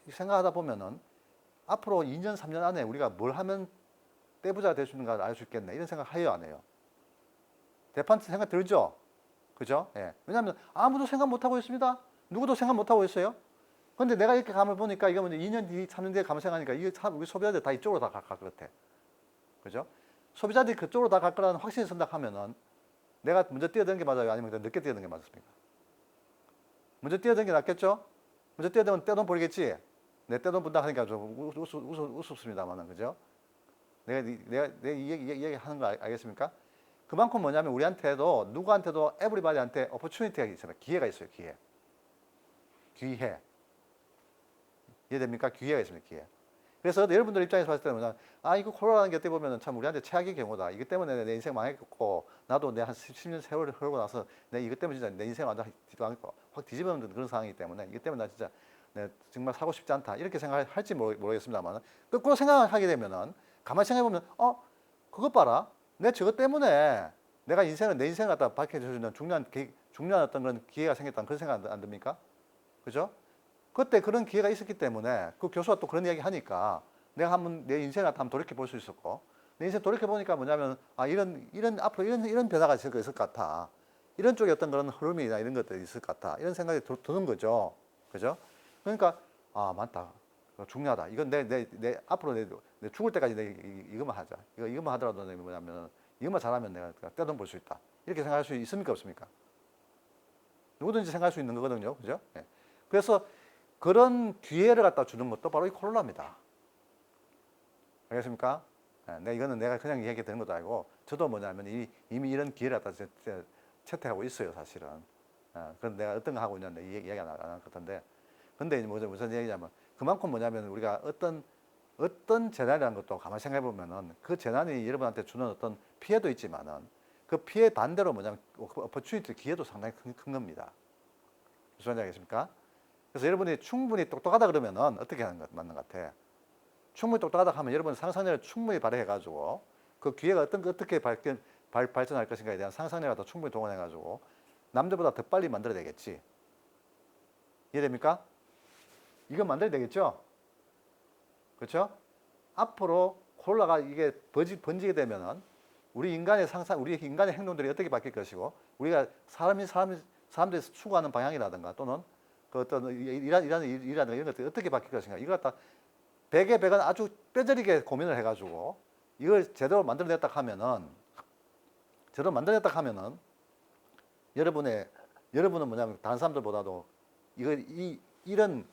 생각하다 보면은 앞으로 2년, 3년 안에 우리가 뭘 하면 떼부자가 될 수 있는가 알 수 있겠네. 이런 생각 해요, 안 해요? 대판트 생각 들죠? 그죠? 예. 왜냐하면 아무도 생각 못 하고 있습니다. 누구도 생각 못 하고 있어요. 근데 내가 이렇게 가만 보니까 이거 2년 뒤, 3년 뒤에 가만 생각하니까 이게 참 우리 소비자들 다 이쪽으로 다 갈 것 같아. 그죠? 소비자들이 그쪽으로 다 갈 거라는 확신이 선다하면은 내가 먼저 뛰어드는 게 맞아요? 아니면 늦게 뛰어드는 게 맞습니까? 먼저 뛰어드는 게 낫겠죠? 먼저 뛰어들면 떼돈 벌겠지? 내 떼돈 번다 하니까 좀 우습습니다만은, 그죠? 내가 이 얘기 하는 거 알겠습니까? 그만큼 뭐냐면 우리한테도 누구한테도 에브리바디한테 오퍼튜니티가 있어요. 기회가 있어요. 기회. 이해됩니까? 기회가 있습니다. 기회. 그래서 여러분들 입장에서 봤을 때는 뭐냐, 이거 코로나라는 게 어떻게 보면 참 우리한테 최악의 경우다. 이것 때문에 내 인생 망했고, 나도 내 한 10년 세월을 흐르고 나서 내 이것 때문에 진짜 내 인생 완전 확 뒤집어놓는 그런 상황이기 때문에 이것 때문에 나 진짜 정말 살고 싶지 않다. 이렇게 생각할지 모르겠습니다만, 거꾸로 생각하게 되면은 가만히 생각해보면, 그것 봐라. 내 저것 때문에 내가 내 인생을 갖다 밝혀주는 중요한 어떤 그런 기회가 생겼다는 그런 생각 안 듭니까? 그죠? 그때 그런 기회가 있었기 때문에 그 교수가 또 그런 이야기 하니까 내가 한번 내 인생을 한번 돌이켜 볼 수 있었고, 내 인생 돌이켜 보니까 뭐냐면 앞으로 이런 변화가 있을 것 같아. 이런 쪽에 어떤 그런 흐름이나 이런 것들이 있을 것 같아. 이런 생각이 드는 거죠. 그죠? 그러니까 맞다. 중요하다. 이건 내 앞으로 내 죽을 때까지 이것만 하자. 이것만 하더라도 뭐냐면 이것만 잘하면 내가 떼돈 벌 수 있다. 이렇게 생각할 수 있습니까? 없습니까? 누구든지 생각할 수 있는 거거든요. 그죠? 네. 그래서 그런 기회를 갖다 주는 것도 바로 이 코로나입니다. 알겠습니까? 이거는 내가 그냥 얘기 되는 것도 아니고, 저도 뭐냐면 이미 이런 기회를 갖다 채택하고 있어요, 사실은. 그런데 내가 어떤 거 하고 있냐면 이야기 안 할 것 같은데, 근데 무슨 얘기냐면, 그만큼 뭐냐면 우리가 어떤 재난이라는 것도 가만히 생각해 보면은 그 재난이 여러분한테 주는 어떤 피해도 있지만은 그 피해 반대로 뭐냐면 opportunity, 기회도 상당히 큰 겁니다. 무슨 말인지 알겠습니까? 그래서 여러분이 충분히 똑똑하다 그러면은 어떻게 하는 것 맞는 것 같아? 충분히 똑똑하다 하면 여러분 상상력을 충분히 발휘해가지고 그 기회가 어떻게 발전할 것인가에 대한 상상력을 더 충분히 동원해가지고 남들보다 더 빨리 만들어야 되겠지. 이해됩니까? 이거 만들어야 되겠죠? 그렇죠? 앞으로 콜라가 이게 번지게 되면은 우리 인간의 행동들이 어떻게 바뀔 것이고, 우리가 사람들이 추구하는 방향이라든가 또는 그 어떤 일하는 이런 것들이 어떻게 바뀔 것인가, 이걸 갖다 100에 100은 아주 뼈저리게 고민을 해가지고 이걸 제대로 만들어냈다 하면은 여러분은 뭐냐면 다른 사람들보다도 이런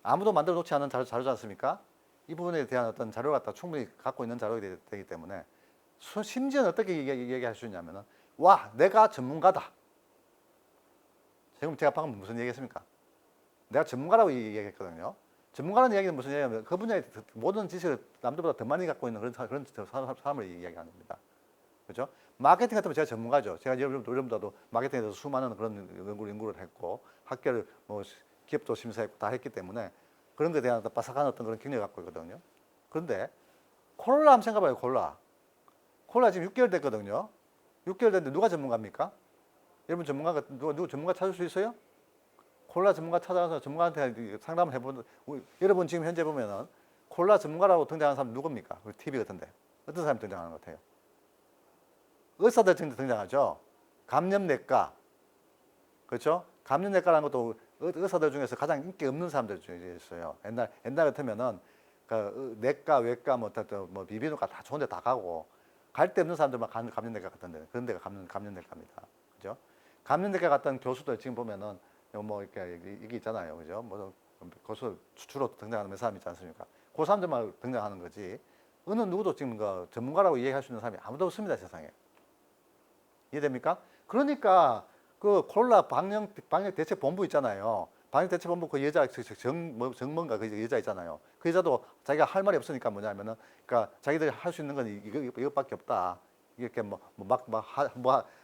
아무도 만들어 놓지 않은 자료지 않습니까? 이 부분에 대한 어떤 자료를 갖다 충분히 갖고 있는 자료가 되기 때문에 심지어는 어떻게 얘기할 수 있냐면은, 내가 전문가다. 지금 제가 방금 무슨 얘기했습니까? 내가 전문가라고 얘기했거든요. 전문가라는 얘기는 무슨 얘기냐면 그 분야의 모든 지식을 남들보다 더 많이 갖고 있는 그런 사람을 이야기하는 겁니다. 그죠? 마케팅 같은 건 제가 전문가죠. 제가 여러분들도 마케팅에 대해서 수많은 그런 연구를 했고, 학교를 기업도 심사했고 다 했기 때문에 그런 것에 대한 빠삭한 어떤 그런 경력을 갖고 있거든요. 그런데 콜라 한번 생각해봐요. 콜라 지금 6개월 됐거든요. 6개월 됐는데 누가 전문가입니까? 여러분 누가 전문가 찾을 수 있어요? 콜라 전문가 찾아가서 전문가한테 상담을 해보는, 여러분 지금 현재 보면은 콜라 전문가라고 등장하는 사람 누굽니까? TV 같은데 어떤 사람이 등장하는 것 같아요? 의사들 등장하죠. 감염내과, 그렇죠? 감염내과라는 것도 의사들 중에서 가장 인기 없는 사람들 중에 있어요. 옛날 같으면은 그 내과, 외과, 뭐 비비인후과 다 좋은데 다 가고, 갈 데 없는 사람들만 감염내과 같은데 그런 데가 감염내과입니다. 그죠? 감염내과 갔던 교수들 지금 보면은 이게 있잖아요. 그죠? 교수 주로 등장하는 몇 사람 있지 않습니까? 그 사람들만 등장하는 거지. 어느 누구도 지금 전문가라고 얘기할 수 있는 사람이 아무도 없습니다, 세상에. 이해됩니까? 그러니까 그 콜라 방역 대책 본부 있잖아요. 방역 대책 본부 그 여자 정뭔가 그 여자 있잖아요. 그 여자도 자기가 할 말이 없으니까 뭐냐면은, 그러니까 자기들이 할 수 있는 건 이것밖에 없다. 이렇게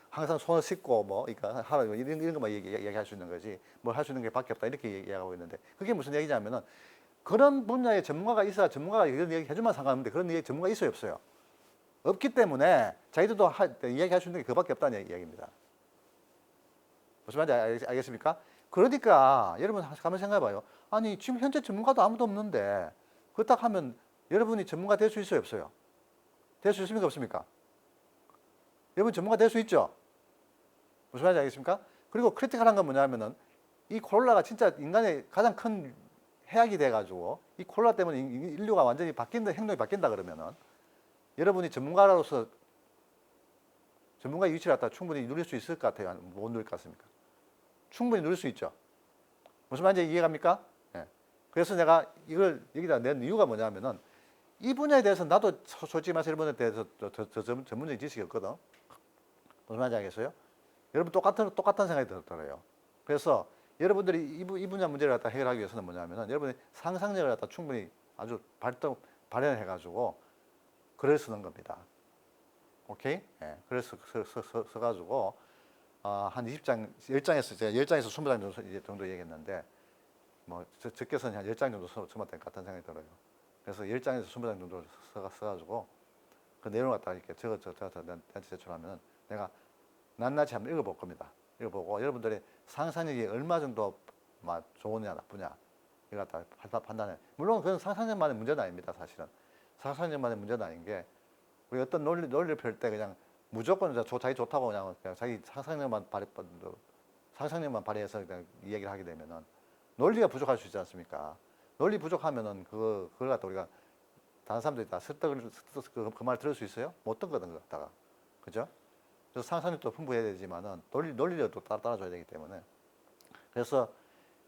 항상 손을 씻고 그러니까 하라 이런 것만 얘기할 수 있는 거지, 뭘 할 수 있는 게 밖에 없다, 이렇게 얘기하고 있는데, 그게 무슨 얘기냐면은 그런 분야의 전문가가 있어야 전문가가 이런 얘기 해주면 상관없는데 그런 얘기 전문가 있어요, 없어요? 없기 때문에 자기들도 이야기할 수 있는 게 그밖에 없다는 이야기입니다. 무슨 말인지 알겠습니까? 그러니까 여러분 한번 생각해봐요. 아니 지금 현재 전문가도 아무도 없는데 그렇다 하면 여러분이 전문가 될 수 있어요, 없어요? 될 수 있습니까, 없습니까? 여러분 전문가 될 수 있죠? 무슨 말인지 알겠습니까? 그리고 크리티컬한 건 뭐냐면은 이 코로나가 진짜 인간의 가장 큰 해악이 돼가지고 이 코로나 때문에 인류가 완전히 바뀐다, 행동이 바뀐다 그러면은 여러분이 전문가로서 전문가의 위치를 갖다 충분히 누릴 수 있을 것 같아요? 못 누릴 것 같습니까? 충분히 누릴 수 있죠. 무슨 말인지 이해갑니까? 예. 그래서 내가 이걸 여기다 낸 이유가 뭐냐면은 이 분야에 대해서 나도 솔직히 말해서 이런 분야에 대해서 전문적인 지식이 없거든. 무슨 말인지 알겠어요? 여러분 똑같은 생각이 들어요. 그래서 여러분들이 이 분야 문제를 갖다 해결하기 위해서는 뭐냐면은 여러분이 상상력을 갖다 충분히 아주 발현해가지고 글을 쓰는 겁니다. 오케이? 예. 그래서 써가지고 한 20장, 10장에서 제가 10장에서 20장 정도 얘기했는데 뭐 적게서는 한 10장 정도 써봤던 것 같은 생각이 들어요. 그래서 10장에서 20장 정도 써가지고 그 내용을 갖다 이렇게 나한테 제출하면 내가 낱낱이 한번 읽어볼 겁니다. 읽어보고 여러분들의 상상력이 얼마 정도 좋으냐 나쁘냐 이거 갖다 판단해. 물론 그건 상상력만의 문제는 아닙니다. 사실은 상상력만의 문제는 아닌 게 우리 어떤 논리를 펼 때 그냥 무조건 자기 좋다고 그냥 자기 상상력만 발휘해서 그냥 이야기를 하게 되면은 논리가 부족할 수 있지 않습니까? 논리 부족하면은 그걸 갖다 우리가 다른 사람들이 다 그 말 들을 수 있어요? 못 듣거든 그 갖다가 그죠? 그래서 상상력도 풍부해야 되지만은 논리를 또 따라줘야 되기 때문에 그래서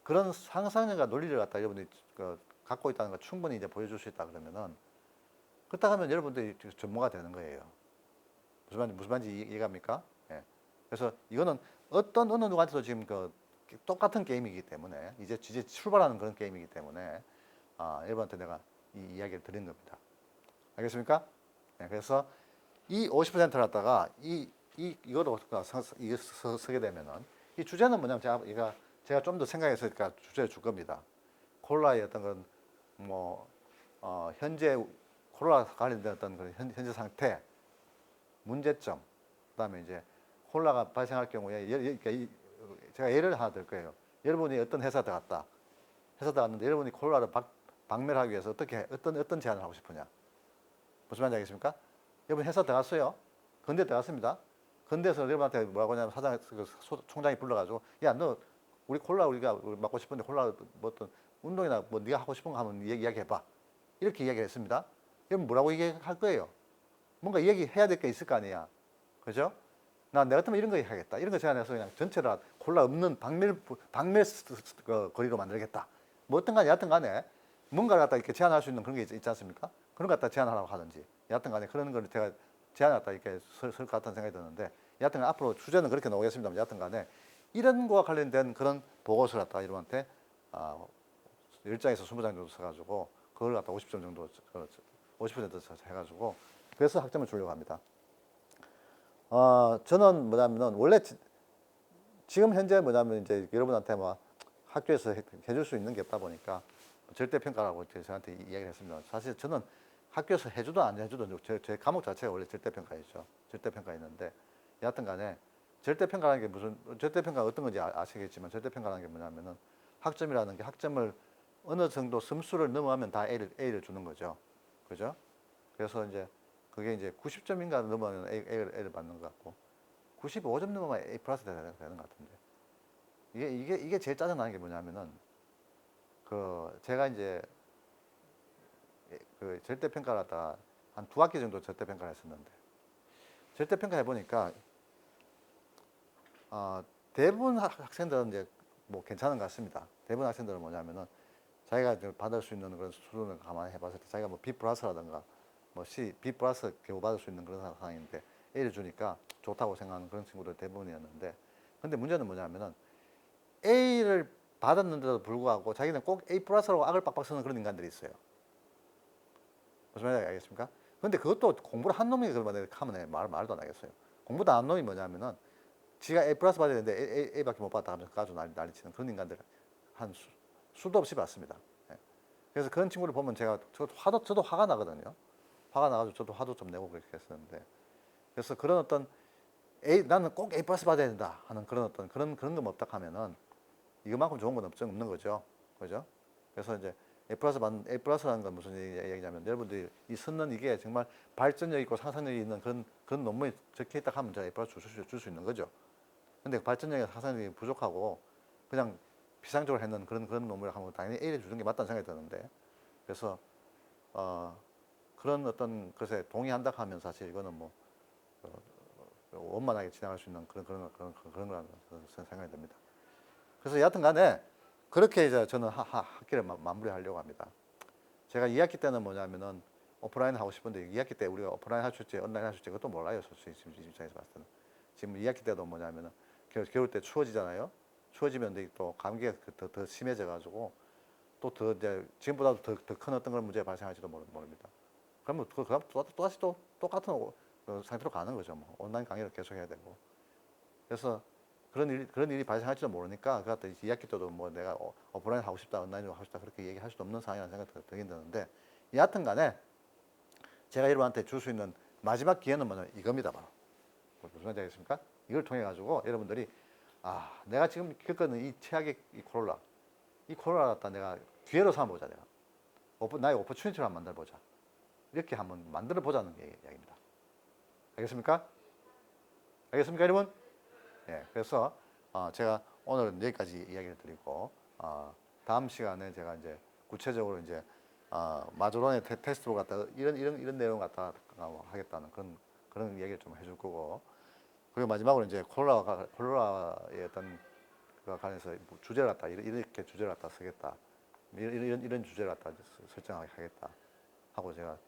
그런 상상력과 논리를 갖다 여러분들이 갖고 있다는 걸 충분히 이제 보여줄 수 있다 그러면은 그렇다 하면 여러분들이 전문가 되는 거예요. 무슨 말인지 이해갑니까? 예. 그래서 이거는 어느 누구한테도 지금 똑같은 게임이기 때문에 이제 출발하는 그런 게임이기 때문에 여러분한테 내가 이 이야기를 드린 겁니다. 알겠습니까? 네, 그래서 이 50%를 갖다가 이거도 쓰게 되면은 이 주제는 뭐냐면 제가 좀 더 생각해서 주제를 줄 겁니다. 콜라의 어떤 그런 현재 콜라 관련된 어떤 그런 현재 상태, 문제점, 그다음에 이제 콜라가 발생할 경우에 제가 예를 하나 들 거예요. 여러분이 어떤 회사 들어갔다. 회사 들어갔는데 여러분이 콜라를 박멸하기 위해서 어떤 제안을 하고 싶으냐. 무슨 말인지 알겠습니까? 여러분 회사 들어갔어요. 건대 들어갔습니다. 건대에서 여러분한테 뭐라고 하냐면 총장이 불러가지고 야 너 우리 콜라 우리가 맡고 싶은데 콜라 뭐 어떤 운동이나 뭐 네가 하고 싶은 거 하면 이야기해봐. 이렇게 이야기를 했습니다. 여러분 뭐라고 얘기할 거예요? 뭔가 이야기해야 될 게 있을 거 아니야. 그죠? 내가 같으면 이런 거 해야겠다. 이런 거 제안해서 그냥 전체를 콜라 없는 박멸 거리로 만들겠다. 뭐 어떤 간에 여하튼 간에 뭔가를 갖다 이렇게 제안할 수 있는 그런 게 있지 않습니까? 그런 거 갖다 제안하라고 하든지 여하튼 간에 그런 걸 제가 제안을 갖다 이렇게 쓸 것 같다는 생각이 드는데 여하튼 앞으로 주제는 그렇게 나오겠습니다만 여하튼 간에 이런 거와 관련된 그런 보고서를 갖다 여러분한테 10장에서 20장 정도 써가지고 그걸 갖다 50점 정도 50% 해가지고 그래서 학점을 주려고 합니다. 저는 뭐냐면은 원래 지금 현재 뭐냐면 이제 여러분한테 학교에서 해줄 수 있는 게 없다 보니까 절대평가라고 저한테 이야기를 했습니다. 사실 저는 학교에서 해주든 안 해주든 제 과목 자체가 원래 절대평가였죠. 절대평가였는데 여하튼 간에 절대평가라는 게 절대평가가 어떤 건지 아시겠지만 절대평가라는 게 뭐냐면은 학점이라는 게 학점을 어느 정도 점수를 넘어가면 다 A를 주는 거죠. 그죠? 그래서 이제 그게 이제 90점인가 넘으면 A를 받는 것 같고 95점 넘으면 A 플러스 되는 것 같은데 이게 제일 짜증나는 게 뭐냐면은 제가 이제 그 절대평가를 하다가 한 2학기 정도 절대평가를 했었는데 절대평가 해보니까 대부분 학생들은 이제 뭐 괜찮은 것 같습니다. 대부분 학생들은 뭐냐면은 자기가 받을 수 있는 그런 수준을 감안해 봤을 때 자기가 뭐 B 플러스라든가 뭐 B 플러스 겨우 받을 수 있는 그런 상황인데 A를 주니까 좋다고 생각하는 그런 친구들 대부분이었는데 근데 문제는 뭐냐면은 A를 받았는데도 불구하고 자기는 꼭 A 플러스라고 악을 빡빡 쓰는 그런 인간들이 있어요. 무슨 말인지 알겠습니까? 근데 그것도 공부를 한 놈이 그러면 하면 말도 안 하겠어요. 공부도 안 한 놈이 뭐냐면은 지가 A 플러스 받아야 되는데 A밖에 못 받다 하면서 가지고 난리치는 그런 인간들 한 수도 없이 봤습니다. 예. 그래서 그런 친구를 보면 저도 화가 나거든요. 화가 나가지고 저도 화도 좀 내고 그렇게 했었는데 그래서 그런 어떤 나는 꼭 A 플러스 받아야 된다 하는 그런 어떤 그런 거 없다 하면은 이거만큼 좋은 건 없는 거죠. 그죠? 그래서 이제 A 플러스라는 건 무슨 얘기냐면 여러분들이 이 쓰는 이게 정말 발전력 있고 상상력이 있는 그런 논문이 적혀 있다 하면 제가 A 플러스 줄 수 있는 거죠. 근데 발전력이 상상력이 부족하고 그냥 피상적으로 했는 그런 논문을 하면 당연히 A를 주는 게 맞다는 생각이 드는데 그래서 그런 어떤 것에 동의한다 하면 사실 이거는 뭐 원만하게 진행할 수 있는 그런 거라는 생각이 듭니다. 그래서 여하튼간에 그렇게 이제 저는 학기를 마무리하려고 합니다. 제가 2학기 때는 뭐냐면은 오프라인 하고 싶은데 2학기 때 우리가 오프라인 할 수 있지 온라인 할 수 있지 그것도 몰라요. 솔직히 지금 이 입장에서 봤을 때는 지금 2학기 때도 뭐냐면은 겨울 때 추워지잖아요. 추워지면 또 감기가 더 심해져 가지고 또 더 이제 지금보다도 더 큰 어떤 그런 문제가 발생할지도 모릅니다. 그러면 또다시 또 똑같은 상태로 가는 거죠. 뭐 온라인 강의를 계속 해야 되고. 그래서 그런 일이 발생할지도 모르니까 그 같은 2학기 때도 뭐 내가 오프라인 하고 싶다, 온라인으로 하고 싶다 그렇게 얘기할 수도 없는 상황이라는 생각이 들긴 드는데 여하튼 간에 제가 여러분한테 줄 수 있는 마지막 기회는 뭐냐면 이겁니다. 바로. 무슨 말인지 알겠습니까? 이걸 통해 가지고 여러분들이 내가 지금 겪는 이 최악의 이 코로나 갖다 내가 기회로 삼아보자. 내가 나의 오퍼튜니티를 한번 만들어보자. 이렇게 한번 만들어보자는 게 이야기입니다. 알겠습니까? 알겠습니까, 여러분? 예, 그래서 제가 오늘은 여기까지 이야기를 드리고 다음 시간에 제가 이제 구체적으로 이제 마조론의 테스트로 갖다 이런 내용 갖다 하겠다는 그런 이야기를 좀 해줄 거고 그리고 마지막으로 이제 콜로라의 어떤 그와 관해서 주제를 갖다 이렇게 주제를 갖다 쓰겠다 이런 주제를 갖다 설정하겠다 하고 제가